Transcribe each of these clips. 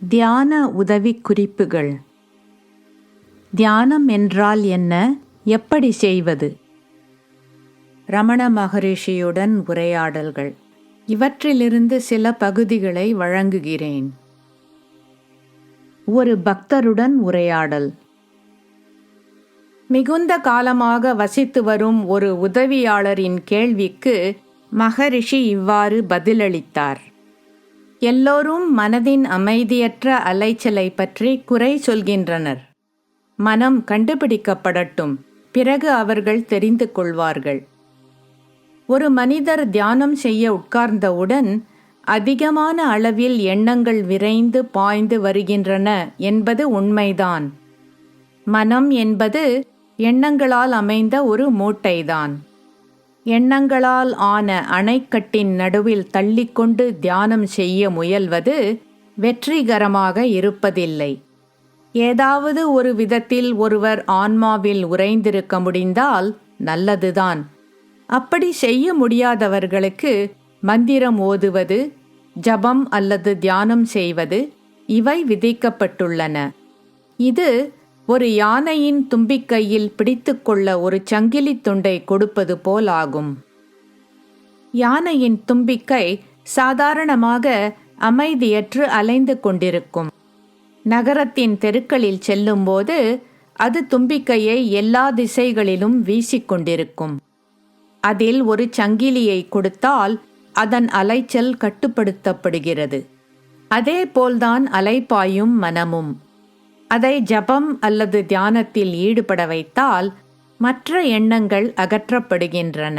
தியான உதவிக்குறிப்புகள். தியானம் என்றால் என்ன? எப்படி செய்வது? ரமண மகரிஷியுடன் உரையாடல்கள். இவற்றிலிருந்து சில பகுதிகளை வழங்குகிறேன். ஒரு பக்தருடன் உரையாடல். மிகுந்த காலமாக வசித்து வரும் ஒரு உதவியாளரின் கேள்விக்கு மகரிஷி இவ்வாறு பதிலளித்தார். எல்லோரும் மனதின் அமைதியற்ற அலைச்சலை பற்றி குறை சொல்கின்றனர். மனம் கண்டுபிடிக்கப்படட்டும், பிறகு அவர்கள் தெரிந்து கொள்வார்கள். ஒரு மனிதர் தியானம் செய்ய உட்கார்ந்தவுடன் அதிகமான அளவில் எண்ணங்கள் விரைந்து பாய்ந்து வருகின்றன என்பது உண்மைதான். மனம் என்பது எண்ணங்களால் அமைந்த ஒரு மூட்டைதான். எண்ணங்களால் ஆன அணைக்கட்டின் நடுவில் தள்ளிக்கொண்டு தியானம் செய்ய முயல்வது வெற்றிகரமாக இருப்பதில்லை. ஏதாவது ஒரு விதத்தில் ஒருவர் ஆன்மாவில் உறைந்திருக்க முடிந்தால் நல்லதுதான். அப்படி செய்ய முடியாதவர்களுக்கு மந்திரம் ஓதுவது, ஜபம் அல்லது தியானம் செய்வது இவை விதிக்கப்பட்டுள்ளன. இது ஒரு யானையின் தும்பிக்கையில் பிடித்துக்கொள்ள ஒரு சங்கிலி துண்டை கொடுப்பது போல் ஆகும். யானையின் தும்பிக்கை சாதாரணமாக அமைதியற்று அலைந்து கொண்டிருக்கும். நகரத்தின் தெருக்களில் செல்லும்போது அது தும்பிக்கையை எல்லா திசைகளிலும் வீசிக்கொண்டிருக்கும். அதில் ஒரு சங்கிலியை கொடுத்தால் அதன் அலைச்சல் கட்டுப்படுத்தப்படுகிறது. அதேபோல்தான் அலைப்பாயும் மனமும். அதை ஜபம் அல்லது தியானத்தில் ஈடுபட வைத்தால் மற்ற எண்ணங்கள் அகற்றப்படுகின்றன.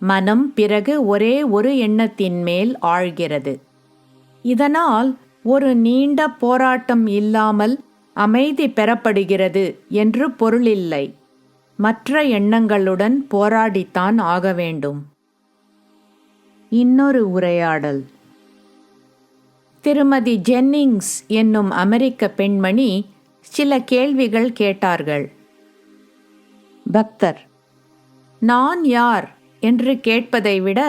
மனம் பிறகு ஒரே ஒரு எண்ணத்தின் மேல் ஆழ்கிறது. இதனால் ஒரு நீண்ட போராட்டம் இல்லாமல் அமைதி பெறப்படுகிறது என்று பொருளில்லை. மற்ற எண்ணங்களுடன் போராடித்தான் ஆக வேண்டும். இன்னொரு உரையாடல். திருமதி ஜென்னிங்ஸ் என்னும் அமெரிக்க பெண்மணி சில கேள்விகள் கேட்டார்கள். பக்தர்: நான் யார் என்று கேட்பதை விட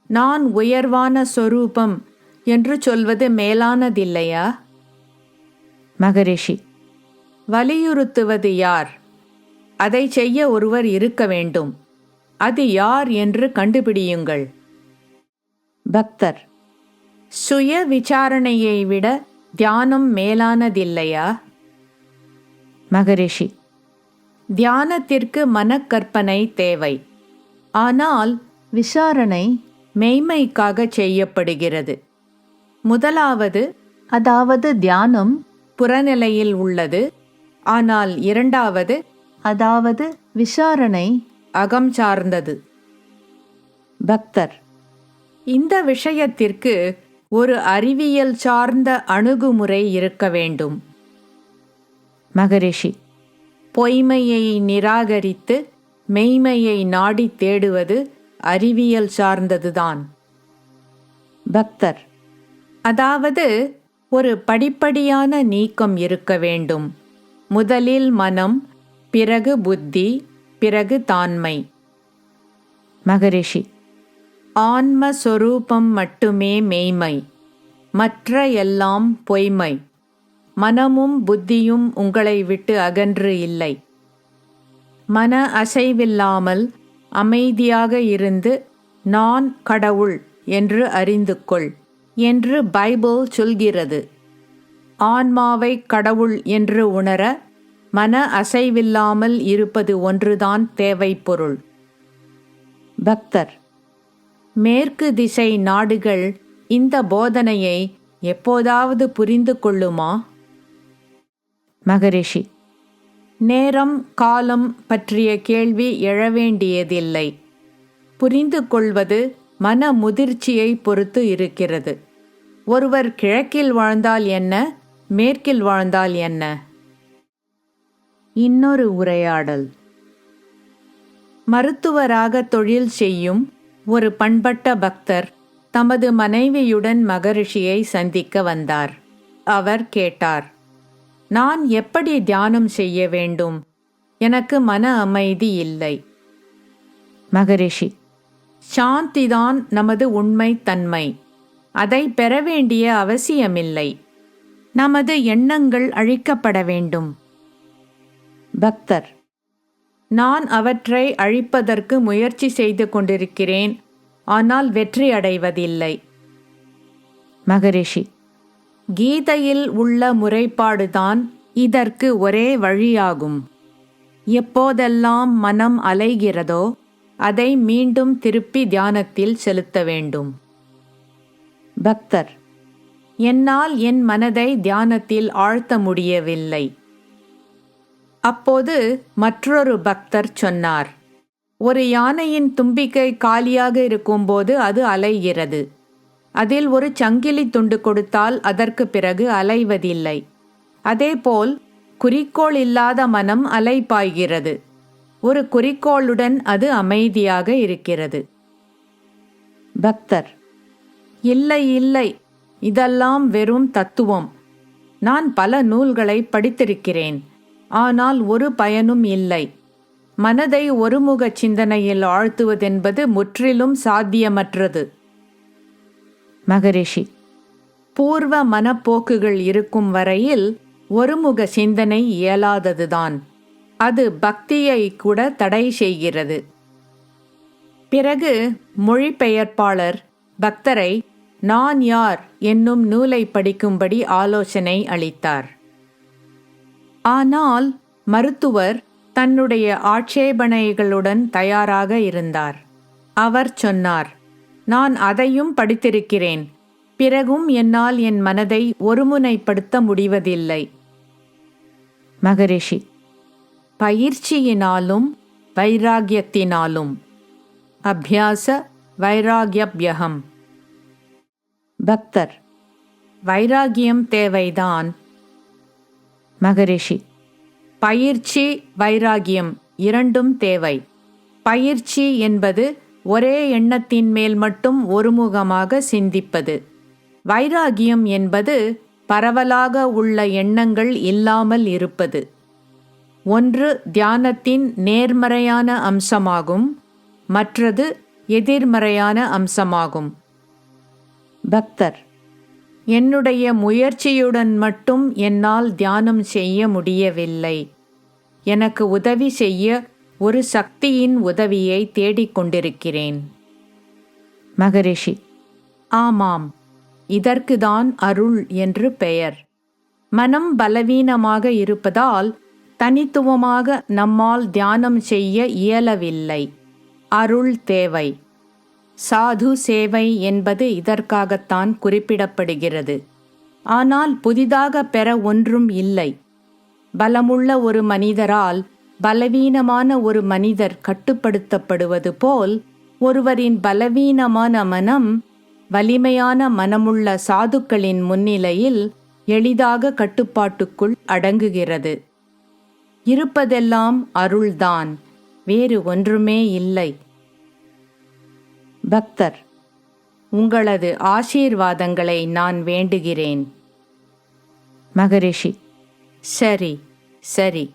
நான் உயர்வான சொரூபம் என்று சொல்வது மேலானதில்லையா? மகரிஷி: வலியுறுத்துவது யார்? அதை செய்ய ஒருவர் இருக்க வேண்டும். அது யார் என்று கண்டுபிடியுங்கள். பக்தர்: சுய விசாரணையை விட தியானம் மேலானதில்லையா? மகரிஷி: தியானத்திற்கு மனக்கற்பனை தேவை. ஆனால் விசாரணை மெய்மைக்காக செய்யப்படுகிறது. முதலாவது, அதாவது தியானம் புறநிலையில் உள்ளது. ஆனால் இரண்டாவது, அதாவது விசாரணை அகம் சார்ந்தது. பக்தர்: இந்த விஷயத்திற்கு ஒரு அறிவியல் சார்ந்த அணுகுமுறை இருக்க வேண்டும். மகரிஷி: பொய்மையை நிராகரித்து மெய்மையை நாடி தேடுவது அறிவியல் சார்ந்ததுதான். பக்தர்: அதாவது ஒரு படிப்படியான நீக்கம் இருக்க வேண்டும். முதலில் மனம், பிறகு புத்தி, பிறகு தாண்மை. மகரிஷி: ஆன்மஸ்வரூபம் மட்டுமே மெய்மை, மற்ற எல்லாம் பொய்மை. மனமும் புத்தியும் உங்களை விட்டு அகன்று இல்லை. மன அசைவில்லாமல் அமைதியாக இருந்து நான் கடவுள் என்று அறிந்து கொள் என்று பைபிள் சொல்கிறது. ஆன்மாவை கடவுள் என்று உணர மன அசைவில்லாமல் இருப்பது ஒன்றுதான் தேவை பொருள். பக்தர்: மேற்கு திசை நாடுகள் இந்த போதனையை எப்போதாவது புரிந்து கொள்ளுமா? மகரிஷி: நேரம் காலம் பற்றிய கேள்வி எழவேண்டியதில்லை. புரிந்து கொள்வது மன முதிர்ச்சியை பொறுத்து இருக்கிறது. ஒருவர் கிழக்கில் வாழ்ந்தால் என்ன, மேற்கில் வாழ்ந்தால் என்ன? இன்னொரு உரையாடல். மருத்துவராக தொழில் செய்யும் ஒரு பண்பட்ட பக்தர் தமது மனைவியுடன் மகரிஷியை சந்திக்க வந்தார். அவர் கேட்டார்: நான் எப்படி தியானம் செய்ய வேண்டும்? எனக்கு மன அமைதி இல்லை. மகரிஷி: சாந்திதான் நமது உண்மை தன்மை. அதை பெற வேண்டிய அவசியமில்லை. நமது எண்ணங்கள் அழிக்கப்பட வேண்டும். பக்தர்: நான் அவற்றை அழிப்பதற்கு முயற்சி செய்து கொண்டிருக்கிறேன், ஆனால் வெற்றி அடைவதில்லை. மகரிஷி: கீதையில் உள்ள முறைப்பாடுதான் இதற்கு ஒரே வழியாகும். எப்போதெல்லாம் மனம் அலைகிறதோ அதை மீண்டும் திருப்பி தியானத்தில் செலுத்த வேண்டும். பக்தர்: என்னால் என் மனதை தியானத்தில் ஆழ்த்த முடியவில்லை. அப்போது மற்றொரு பக்தர் சொன்னார், ஒரு யானையின் தும்பிக்கை காலியாக இருக்கும்போது அது அலைகிறது. அதில் ஒரு சங்கிலி துண்டு கொடுத்தால் அதற்கு பிறகு அலைவதில்லை. அதேபோல் குறிக்கோள் இல்லாத மனம் அலைபாய்கிறது. ஒரு குறிக்கோளுடன் அது அமைதியாக இருக்கிறது. பக்தர்: இல்லை இல்லை, இதெல்லாம் வெறும் தத்துவம். நான் பல நூல்களை படித்திருக்கிறேன், ஆனால் ஒரு பயனும் இல்லை. மனதை ஒருமுக சிந்தனையில் ஆழ்த்துவதென்பது முற்றிலும் சாத்தியமற்றது. மகரிஷி: பூர்வ மனப்போக்குகள் இருக்கும் வரையில் ஒருமுக சிந்தனை இயலாததுதான். அது பக்தியை கூட தடை செய்கிறது. பிறகு மொழிபெயர்ப்பாளர் பக்தரை நான் யார் என்னும் நூலை படிக்கும்படி ஆலோசனை அளித்தார். ஆனால் மருத்துவர் தன்னுடைய ஆட்சேபனைகளுடன் தயாராக இருந்தார். அவர் சொன்னார், நான் அதையும் படித்திருக்கிறேன், பிறகும் என்னால் என் மனதை ஒருமுனைப்படுத்த முடிவதில்லை. மகரிஷி: பயிற்சியினாலும் வைராகியத்தினாலும். அபியாச வைராகியப்யகம். பக்தர்: வைராகியம் தேவைதான். மகரிஷி: பயிற்சி வைராகியம் இரண்டும் தேவை. பயிற்சி என்பது ஒரே எண்ணத்தின் மேல் மட்டும் ஒருமுகமாக சிந்திப்பது. வைராகியம் என்பது பரவலாக உள்ள எண்ணங்கள் இல்லாமல் இருப்பது. ஒன்று தியானத்தின் நேர்மறையான அம்சமாகும், மற்றது எதிர்மறையான அம்சமாகும். பக்தர்: என்னுடைய முயற்சியுடன் மட்டும் என்னால் தியானம் செய்ய முடியவில்லை. எனக்கு உதவி செய்ய ஒரு சக்தியின் உதவியை தேடிக்கொண்டிருக்கிறேன். மகரிஷி: ஆமாம், இதற்குதான் அருள் என்று பெயர். மனம் பலவீனமாக இருப்பதால் தனித்துவமாக நம்மால் தியானம் செய்ய இயலவில்லை. அருள் தேவை. சாது சேவை என்பது இதற்காகத்தான் குறிப்பிடப்படுகிறது. ஆனால் புதிதாக பெற ஒன்றும் இல்லை. பலமுள்ள ஒரு மனிதரால் பலவீனமான ஒரு மனிதர் கட்டுப்படுத்தப்படுவது போல் ஒருவரின் பலவீனமான மனம் வலிமையான மனமுள்ள சாதுக்களின் முன்னிலையில் எளிதாக கட்டுப்பாட்டுக்குள் அடங்குகிறது. இருப்பதெல்லாம் அருள்தான், வேறு ஒன்றுமே இல்லை. பக்தர்: உங்களது ஆசீர்வாதங்களை நான் வேண்டுகிறேன். மகரிஷி: சரி சரி.